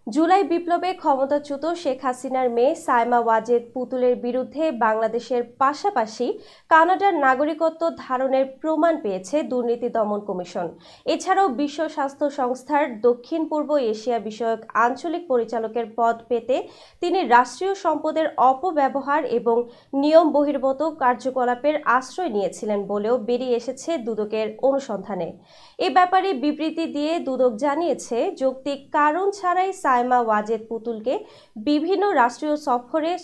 জুলাই বিপ্লবে ক্ষমতাচ্যুত শেখ হাসিনার মেয়ে সায়মা ওয়াজেদ পুতুলের বিরুদ্ধে বাংলাদেশের পাশাপাশি কানাডার নাগরিকত্ব ধারণের প্রমাণ পেয়েছে দুর্নীতি দমন কমিশন। এছাড়াও বিশ্ব স্বাস্থ্য সংস্থার দক্ষিণ পূর্ব এশিয়া বিষয়ক আঞ্চলিক পরিচালকের পদ পেতে তিনি রাষ্ট্রীয় সম্পদের অপব্যবহার এবং নিয়ম বহির্ভূত কার্যকলাপের আশ্রয় নিয়েছিলেন বলেও বেরিয়ে এসেছে দুদকের অনুসন্ধানে। এ ব্যাপারে বিবৃতি দিয়ে দুদক জানিয়েছে, যৌক্তিক কারণ ছাড়াই সায়মা ওয়াজেদ পুতুলকে বিভিন্ন রাষ্ট্রীয়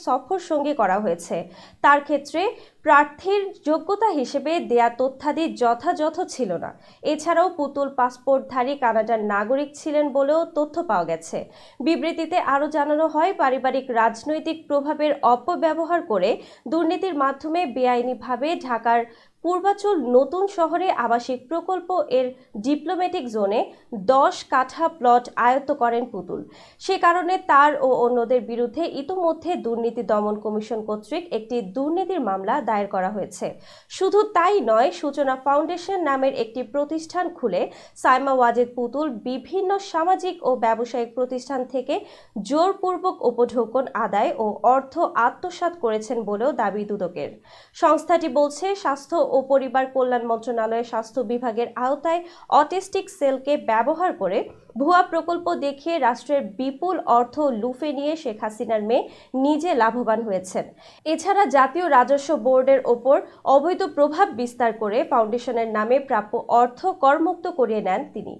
সফর সঙ্গী করা হয়েছে। তার ক্ষেত্রে প্রার্থীর যোগ্যতা হিসেবে দেয়া তথ্যাদি যথাযথ ছিল না। এছাড়াও পুতুল পাসপোর্টধারী কানাডার নাগরিক ছিলেন বলেও তথ্য পাওয়া গেছে। বিবৃতিতে আরও জানানো হয়, পারিবারিক রাজনৈতিক প্রভাবের অপব্যবহার করে দুর্নীতির মাধ্যমে বেআইনিভাবে ঢাকার পূর্বাচল নতুন শহরে আবাসিক প্রকল্প এর ডিপ্লোম্যাটিক জোনে 10 কাঠা প্লট আয়ত্ত করেন পুতুল। সে কারণে তার ও অন্যদের বিরুদ্ধে ইতোমধ্যে দুর্নীতি দমন কমিশন কর্তৃক একটি দুর্নীতির মামলা দায়ের করা হয়েছে। শুধু তাই নয়, সূচনা ফাউন্ডেশন নামের একটি প্রতিষ্ঠান খুলে সায়মা ওয়াজেদ পুতুল বিভিন্ন সামাজিক ও ব্যবসায়িক প্রতিষ্ঠান থেকে জোরপূর্বক উপঢৌকন আদায় ও অর্থ আত্মসাৎ করেছেন বলেও দাবি দুদকের। সংস্থাটি বলছে, স্বাস্থ্য ও পরিবার কল্যাণ মন্ত্রণালয়ের স্বাস্থ্য বিভাগের আওতায় অটিস্টিক সেলকে ব্যবহার করে ভুয়া প্রকল্প দেখিয়ে রাষ্ট্রের বিপুল অর্থ লুফে নিয়ে শেখ হাসিনার মেয়ে নিজে লাভবান হয়েছেন। এছাড়া জাতীয় রাজস্ব বোর্ডের ওপর অবৈধ প্রভাব বিস্তার করে ফাউন্ডেশনের নামে প্রাপ্য অর্থ করমুক্ত করিয়ে নেন তিনি।